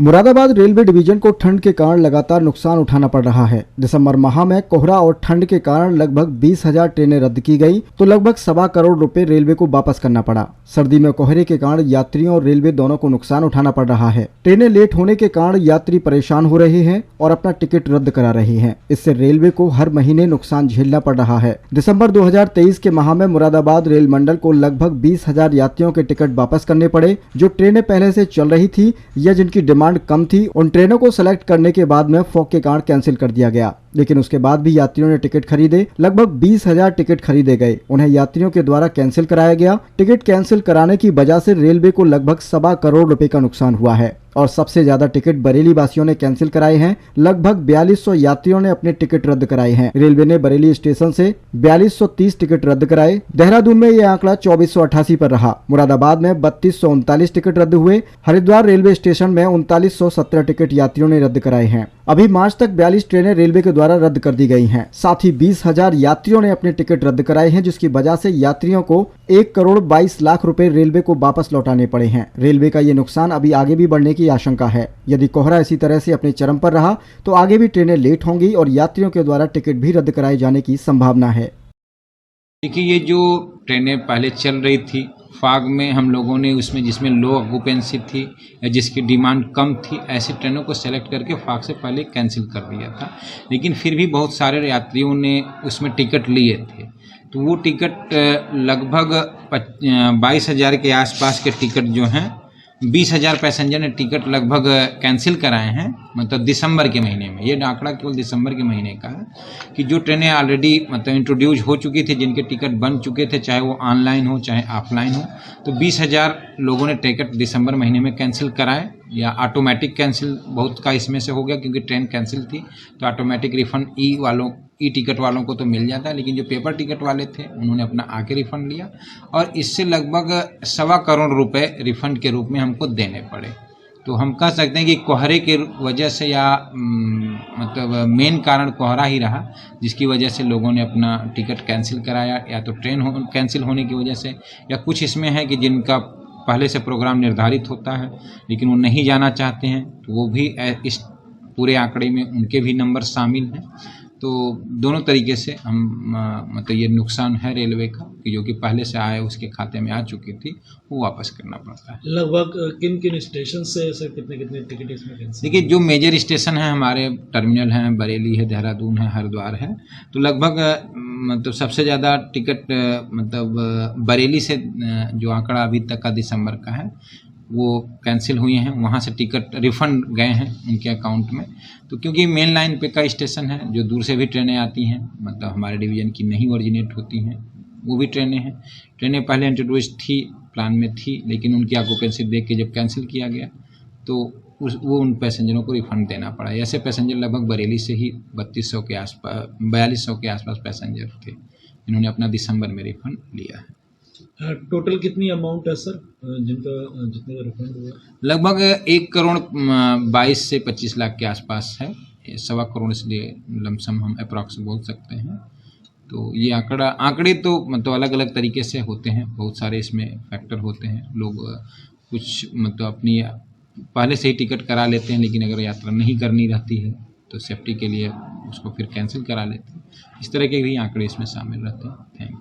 Moradabad railway division को ठंड के कारण लगातार नुकसान उठाना पड़ रहा है। दिसंबर माह में कोहरा और ठंड के कारण लगभग 20,000 ट्रेनें रद्द की गई तो लगभग 1.25 करोड़ रुपए रेलवे को वापस करना पड़ा। सर्दी में कोहरे के कारण यात्रियों और रेलवे दोनों को नुकसान उठाना पड़ रहा है। ट्रेनें लेट होने के कारण यात्री परेशान हो रहे हैं और अपना टिकट रद्द करा रहे हैं। इससे रेलवे को हर महीने नुकसान झेलना पड़ रहा है। दिसंबर 2023 के माह में मुरादाबाद रेल मंडल को लगभग 20,000 यात्रियों के टिकट वापस करने पड़े। जो ट्रेनें पहले से चल रही थी या जिनकी डिमांड कम थी, उन ट्रेनों को सेलेक्ट करने के बाद में फॉग के कारण कैंसिल कर दिया गया। लेकिन उसके बाद भी यात्रियों ने टिकट खरीदे। लगभग 20,000 टिकट खरीदे गए, उन्हें यात्रियों के द्वारा कैंसिल कराया गया। टिकट कैंसिल कराने की वजह से रेलवे को लगभग 1.25 करोड़ रुपए का नुकसान हुआ है और सबसे ज्यादा टिकट बरेली वासियों ने कैंसिल कराए हैं। लगभग 4200 यात्रियों ने अपने टिकट रद्द कराए हैं। रेलवे ने बरेली स्टेशन से 4230 टिकट रद्द कराए। देहरादून में यह आंकड़ा 2488 पर रहा। मुरादाबाद में 3239 टिकट रद्द हुए। हरिद्वार रेलवे स्टेशन में 3917 टिकट यात्रियों ने रद्द कराए हैं। अभी मार्च तक 42 ट्रेनें रेलवे के द्वारा रद्द कर दी गई हैं। साथ ही 20,000 यात्रियों ने अपने टिकट रद्द कराए हैं, जिसकी वजह से यात्रियों को 1 करोड़ 22 लाख रुपए रेलवे को वापस लौटाने पड़े हैं। रेलवे का ये नुकसान अभी आगे भी बढ़ने की आशंका है। यदि कोहरा इसी तरह से अपने चरम पर रहा तो आगे भी ट्रेनें लेट होंगी और यात्रियों के द्वारा टिकट भी रद्द कराए जाने की संभावना है। देखिए, ये जो ट्रेनें पहले चल रही थी फाग में, हम लोगों ने उसमें जिसमें लो ऑक्यूपेंसी थी या जिसकी डिमांड कम थी, ऐसी ट्रेनों को सेलेक्ट करके फाग से पहले कैंसिल कर दिया था। लेकिन फिर भी बहुत सारे यात्रियों ने उसमें टिकट लिए थे, तो वो टिकट लगभग 22,000 के आसपास के टिकट जो हैं, 20,000 पैसेंजर ने टिकट लगभग कैंसिल कराए हैं। मतलब दिसंबर के महीने में, ये आंकड़ा केवल दिसंबर के महीने का है कि जो ट्रेनें ऑलरेडी मतलब इंट्रोड्यूस हो चुकी थी, जिनके टिकट बन चुके थे, चाहे वो ऑनलाइन हो चाहे ऑफलाइन हो, तो 20,000 लोगों ने टिकट दिसंबर महीने में कैंसिल कराए या ऑटोमेटिक कैंसिल बहुत का इसमें से हो गया, क्योंकि ट्रेन कैंसिल थी तो ऑटोमेटिक रिफंड ई टिकट वालों को तो मिल जाता है। लेकिन जो पेपर टिकट वाले थे उन्होंने अपना आके रिफंड लिया और इससे लगभग 1.25 करोड़ रुपए रिफंड के रूप में हमको देने पड़े। तो हम कह सकते हैं कि कोहरे के वजह से या मतलब मेन कारण कोहरा ही रहा, जिसकी वजह से लोगों ने अपना टिकट कैंसिल कराया, या तो ट्रेन कैंसिल होने की वजह से, या कुछ इसमें है कि जिनका पहले से प्रोग्राम निर्धारित होता है लेकिन वो नहीं जाना चाहते हैं, तो वो भी इस पूरे आंकड़े में उनके भी नंबर शामिल हैं। तो दोनों तरीके से हम मतलब ये नुकसान है रेलवे का कि जो कि पहले से आए उसके खाते में आ चुकी थी, वो वापस करना पड़ता है। लगभग किन किन स्टेशन से सर कितने कितने टिकट इसमें कैंसिल? देखिए, जो मेजर स्टेशन है हमारे टर्मिनल हैं, बरेली है, देहरादून है, हरिद्वार है, तो लगभग मतलब सबसे ज़्यादा टिकट मतलब बरेली से जो आंकड़ा अभी तक का दिसंबर का है वो कैंसिल हुए हैं। वहाँ से टिकट रिफ़ंड गए हैं उनके अकाउंट में। तो क्योंकि मेन लाइन पे का स्टेशन है, जो दूर से भी ट्रेनें आती हैं, मतलब हमारे डिवीज़न की नहीं ओरिजिनेट होती हैं, वो भी ट्रेनें हैं। ट्रेनें पहले इंट्रोड्यूस थी, प्लान में थी, लेकिन उनकी ऑक्यूपेंसी देख के जब कैंसिल किया गया तो वो उन पैसेंजरों को रिफ़ंड देना पड़ा। ऐसे पैसेंजर लगभग बरेली से ही 4200 के आसपास 4200 के आसपास पैसेंजर थे जिन्होंने अपना दिसंबर में रिफ़ंड लिया है। टोटल कितनी अमाउंट है सर जिनका जितने का रिफंड हुआ? लगभग 1 करोड़ 22 से 25 लाख के आसपास है। 1.25 करोड़ इसलिए लमसम हम अप्रॉक्स बोल सकते हैं। तो ये आंकड़े तो मतलब अलग अलग तरीके से होते हैं, बहुत सारे इसमें फैक्टर होते हैं। लोग कुछ मतलब अपनी पहले से ही टिकट करा लेते हैं, लेकिन अगर यात्रा नहीं करनी रहती है तो सेफ्टी के लिए उसको फिर कैंसिल करा लेते हैं। इस तरह के भी आंकड़े इसमें शामिल रहते हैं। Thank you.